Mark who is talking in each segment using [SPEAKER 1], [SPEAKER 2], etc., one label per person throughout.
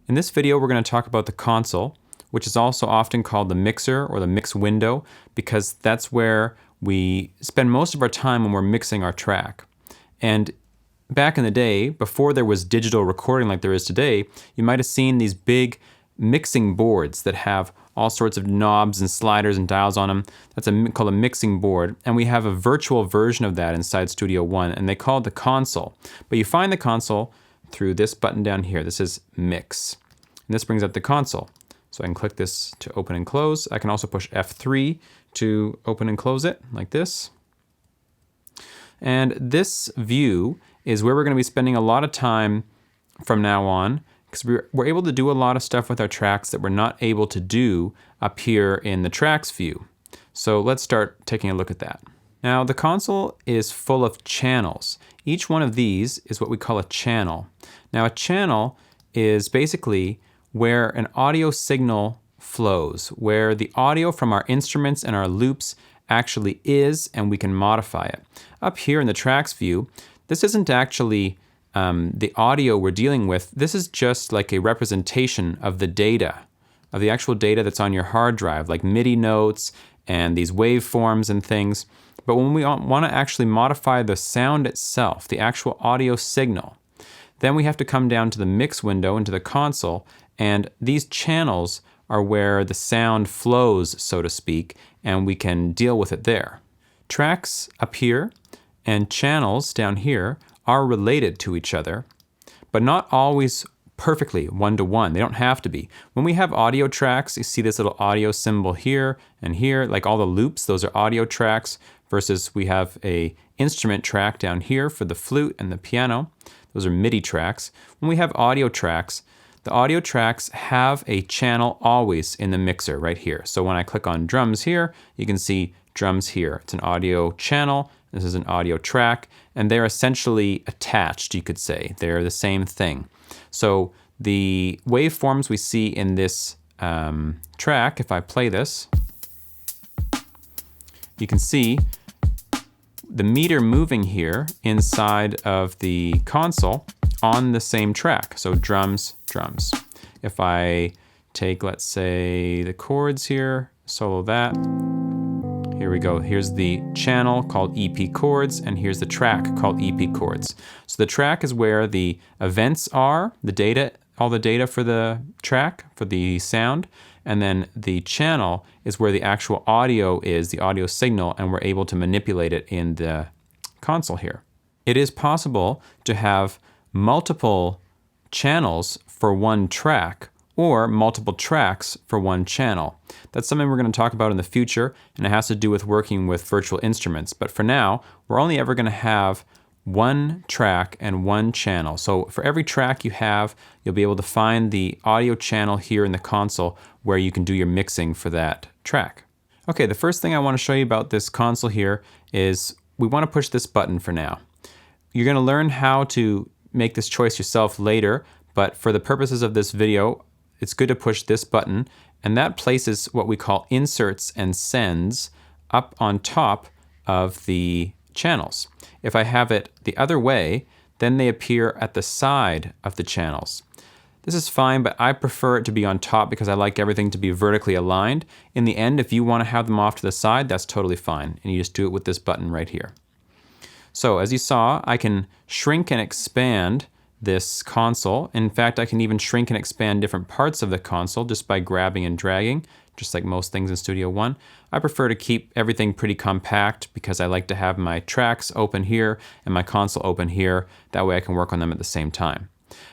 [SPEAKER 1] In this video, we're going to talk about the console, which is also often called the mixer or the mix window, because that's where we spend most of our time when we're mixing our track. And back in the day, before there was digital recording like there is today, you might have seen these big mixing boards that have all sorts of knobs and sliders and dials on them. That's called a mixing board, and we have a virtual version of that inside Studio One, and they call it the console. But you find the console through this button down here. This is Mix, and this brings up the console. So I can click this to open and close. I can also push F3 to open and close it, like this. And this view is where we're going to be spending a lot of time from now on, because we're able to do a lot of stuff with our tracks that we're not able to do up here in the tracks view. So let's start taking a look at that. Now the console is full of channels. Each one of these is what we call a channel. Now a channel is basically where an audio signal flows, where the audio from our instruments and our loops actually is, and we can modify it. Up here in the tracks view, this isn't actually the audio we're dealing with. This is just like a representation of the data, of the actual data that's on your hard drive, like MIDI notes and these waveforms and things. But when we want to actually modify the sound itself, the actual audio signal, then we have to come down to the mix window into the console, and these channels are where the sound flows, so to speak, and we can deal with it there. Tracks up here and channels down here are related to each other, but not always perfectly one-to-one. They don't have to be. When we have audio tracks, you see this little audio symbol here and here, like all the loops, those are audio tracks, versus we have a instrument track down here for the flute and the piano. Those are MIDI tracks. When we have audio tracks, the audio tracks have a channel always in the mixer right here. So when I click on drums here, you can see drums here. It's an audio channel. This is an audio track, and they're essentially attached, you could say. They're the same thing. So the waveforms we see in this track, if I play this, you can see the meter moving here inside of the console on the same track. So drums, drums. If I take, let's say, the chords here, solo that, here we go. Here's the channel called EP chords, and here's the track called EP chords. So the track is where the events are, the data, all the data for the track, for the sound, and then the channel is where the actual audio is, the audio signal, and we're able to manipulate it in the console here. It is possible to have multiple channels for one track, or multiple tracks for one channel. That's something we're going to talk about in the future, and it has to do with working with virtual instruments. But for now, we're only ever going to have one track and one channel. So for every track you have, you'll be able to find the audio channel here in the console where you can do your mixing for that track. Okay, the first thing I want to show you about this console here is we want to push this button for now. You're going to learn how to make this choice yourself later, but for the purposes of this video, it's good to push this button, and that places what we call inserts and sends up on top of the channels. If I have it the other way, then they appear at the side of the channels. This is fine, but I prefer it to be on top because I like everything to be vertically aligned. In the end, if you want to have them off to the side, that's totally fine, and you just do it with this button right here. So as you saw, I can shrink and expand this console. In fact, I can even shrink and expand different parts of the console just by grabbing and dragging, just like most things in Studio One. I prefer to keep everything pretty compact because I like to have my tracks open here and my console open here. That way I can work on them at the same time.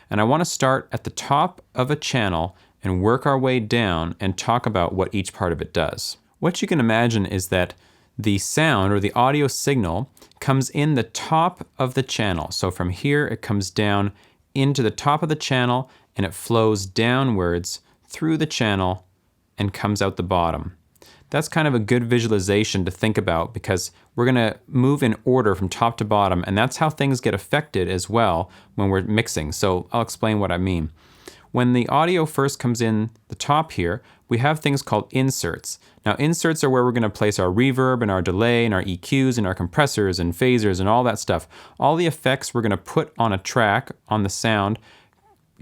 [SPEAKER 1] And I want to start at the top of a channel and work our way down and talk about what each part of it does. What you can imagine is that the sound or the audio signal comes in the top of the channel. So from here, it comes down into the top of the channel and it flows downwards through the channel and comes out the bottom. That's kind of a good visualization to think about because we're going to move in order from top to bottom, and that's how things get affected as well when we're mixing. So I'll explain what I mean. When the audio first comes in the top here, we have things called inserts. Now inserts are where we're going to place our reverb and our delay and our EQs and our compressors and phasers and all that stuff. All the effects we're going to put on a track, on the sound,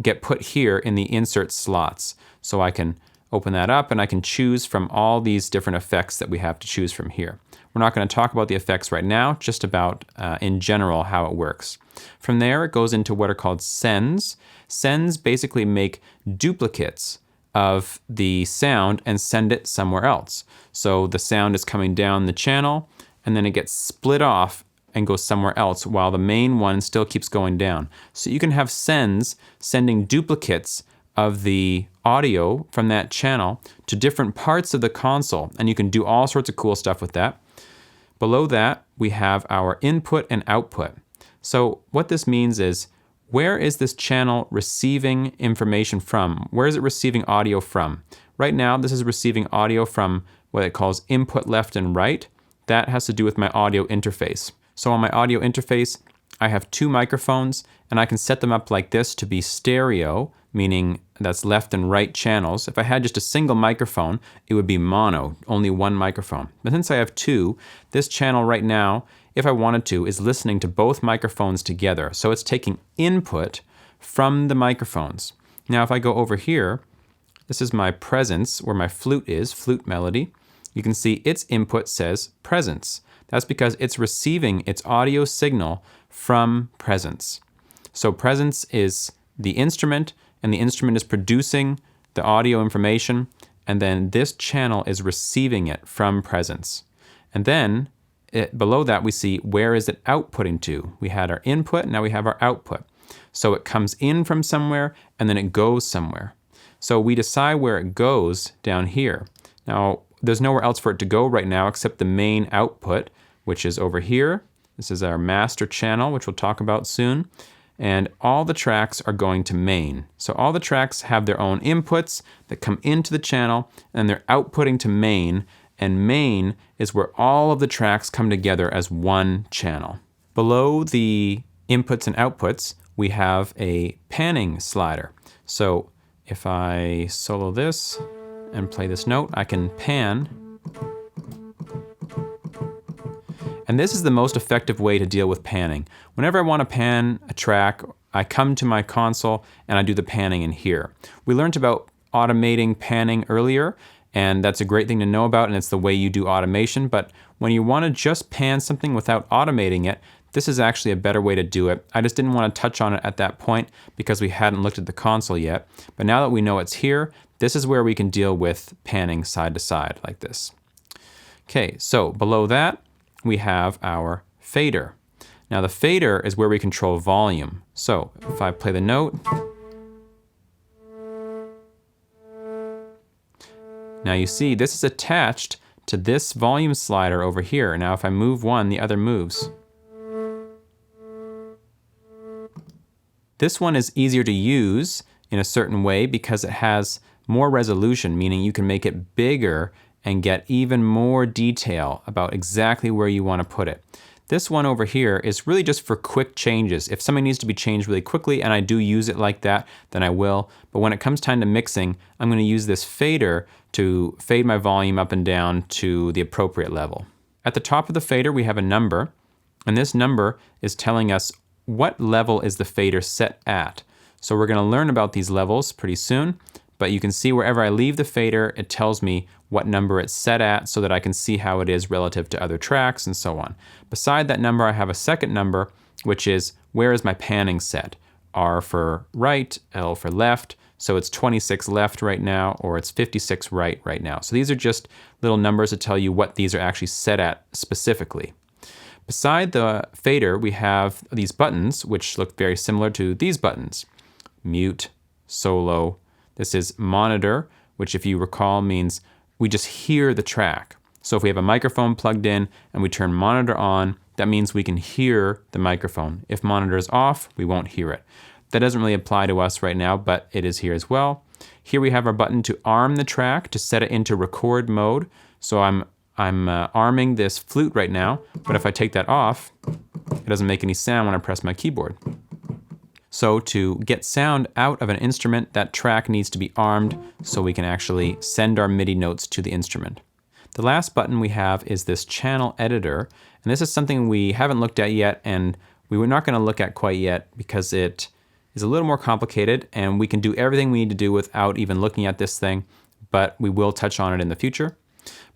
[SPEAKER 1] get put here in the insert slots. So I can open that up and I can choose from all these different effects that we have to choose from here. We're not going to talk about the effects right now, just about in general how it works. From there it goes into what are called sends. Sends basically make duplicates of the sound and send it somewhere else. So the sound is coming down the channel and then it gets split off and goes somewhere else while the main one still keeps going down. So you can have sends sending duplicates of the audio from that channel to different parts of the console, and you can do all sorts of cool stuff with that. Below that, we have our input and output. So what this means is, where is this channel receiving information from? Where is it receiving audio from? Right now, this is receiving audio from what it calls input left and right. That has to do with my audio interface. So on my audio interface, I have two microphones, and I can set them up like this to be stereo, meaning that's left and right channels. If I had just a single microphone, it would be mono, only one microphone. But since I have two, this channel right now, if I wanted to, is listening to both microphones together. So it's taking input from the microphones. Now if I go over here, this is my presence, where my flute is, flute melody. You can see its input says presence. That's because it's receiving its audio signal from presence. So presence is the instrument, and the instrument is producing the audio information, and then this channel is receiving it from presence. And then below that we see where is it outputting to. We had our input, now we have our output. So it comes in from somewhere and then it goes somewhere. So we decide where it goes down here. Now there's nowhere else for it to go right now except the main output, which is over here. This is our master channel, which we'll talk about soon. And all the tracks are going to main. So all the tracks have their own inputs that come into the channel, and they're outputting to main, and main is where all of the tracks come together as one channel. Below the inputs and outputs, we have a panning slider. So if I solo this and play this note, I can pan. And this is the most effective way to deal with panning. Whenever I want to pan a track, I come to my console and I do the panning in here. We learned about automating panning earlier, and that's a great thing to know about, and it's the way you do automation. But when you want to just pan something without automating it, this is actually a better way to do it. I just didn't want to touch on it at that point because we hadn't looked at the console yet. But now that we know it's here, this is where we can deal with panning side to side like this. Okay, so below that, we have our fader. Now the fader is where we control volume. So if I play the note, now you see this is attached to this volume slider over here. Now if I move one, the other moves. This one is easier to use in a certain way because it has more resolution, meaning you can make it bigger and get even more detail about exactly where you want to put it. This one over here is really just for quick changes. If something needs to be changed really quickly, and I do use it like that, then I will. But when it comes time to mixing, I'm going to use this fader to fade my volume up and down to the appropriate level. At the top of the fader, we have a number, and this number is telling us what level is the fader set at. So we're going to learn about these levels pretty soon. But you can see wherever I leave the fader, it tells me what number it's set at so that I can see how it is relative to other tracks and so on. Beside that number, I have a second number, which is where is my panning set? R for right, L for left. So it's 26 left right now, or it's 56 right now. So these are just little numbers to tell you what these are actually set at specifically. Beside the fader, we have these buttons, which look very similar to these buttons. Mute, solo. This is monitor, which if you recall means we just hear the track. So if we have a microphone plugged in and we turn monitor on, that means we can hear the microphone. If monitor is off, we won't hear it. That doesn't really apply to us right now, but it is here as well. Here we have our button to arm the track, to set it into record mode. So I'm arming this flute right now, but if I take that off, it doesn't make any sound when I press my keyboard. So to get sound out of an instrument, that track needs to be armed so we can actually send our MIDI notes to the instrument. The last button we have is this channel editor, and this is something we haven't looked at yet, and we were not going to look at quite yet because it is a little more complicated, and we can do everything we need to do without even looking at this thing, but we will touch on it in the future.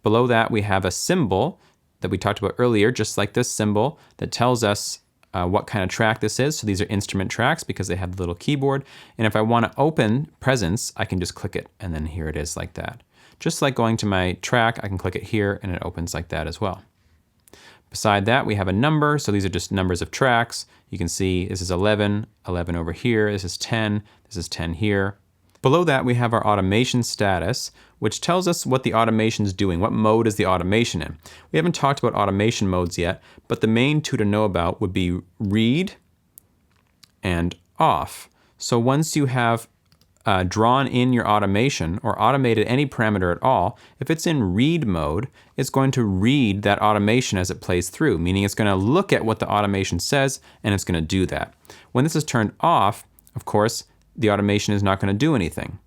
[SPEAKER 1] Below that, we have a symbol that we talked about earlier, just like this symbol, that tells us what kind of track this is. So these are instrument tracks because they have the little keyboard. And if I want to open presence, I can just click it, and then here it is like that. Just like going to my track, I can click it here and it opens like that as well. Beside that, we have a number. So these are just numbers of tracks. You can see this is 11, 11 over here. This is 10, this is 10 here. Below that, we have our automation status, which tells us what the automation is doing. What mode is the automation in? We haven't talked about automation modes yet, but the main two to know about would be read and off. So once you have drawn in your automation or automated any parameter at all, if it's in read mode, it's going to read that automation as it plays through, meaning it's going to look at what the automation says and it's going to do that. When this is turned off, of course, the automation is not going to do anything.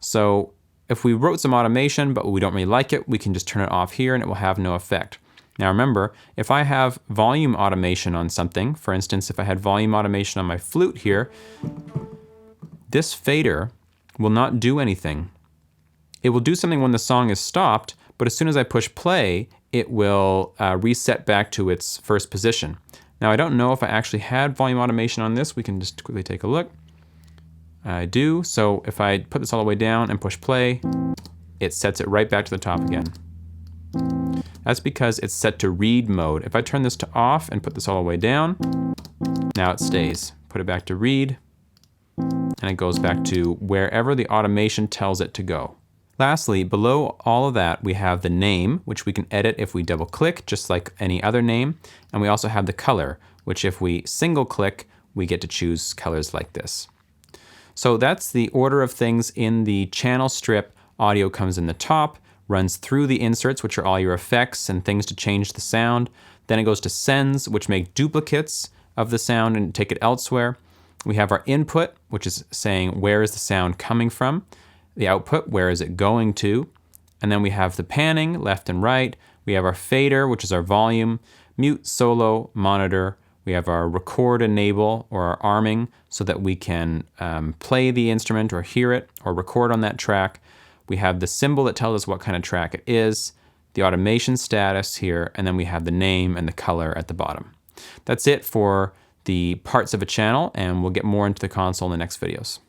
[SPEAKER 1] So if we wrote some automation but we don't really like it, we can just turn it off here and it will have no effect. Now remember, if I have volume automation on something, for instance, if I had volume automation on my flute here, this fader will not do anything. It will do something when the song is stopped, but as soon as I push play, it will reset back to its first position. Now I don't know if I actually had volume automation on this. We can just quickly take a look. I do. So if I put this all the way down and push play, it sets it right back to the top again. That's because it's set to read mode. If I turn this to off and put this all the way down, now it stays. Put it back to read, and it goes back to wherever the automation tells it to go. Lastly, below all of that, we have the name, which we can edit if we double click, just like any other name. And we also have the color, which if we single click, we get to choose colors like this. So that's the order of things in the channel strip. Audio comes in the top, runs through the inserts, which are all your effects and things to change the sound. Then it goes to sends, which make duplicates of the sound and take it elsewhere. We have our input, which is saying where is the sound coming from. The output, where is it going to. And then we have the panning, left and right. We have our fader, which is our volume, mute, solo, monitor. We have our record enable or our arming so that we can play the instrument or hear it or record on that track. We have the symbol that tells us what kind of track it is, the automation status here, and then we have the name and the color at the bottom. That's it for the parts of a channel, and we'll get more into the console in the next videos.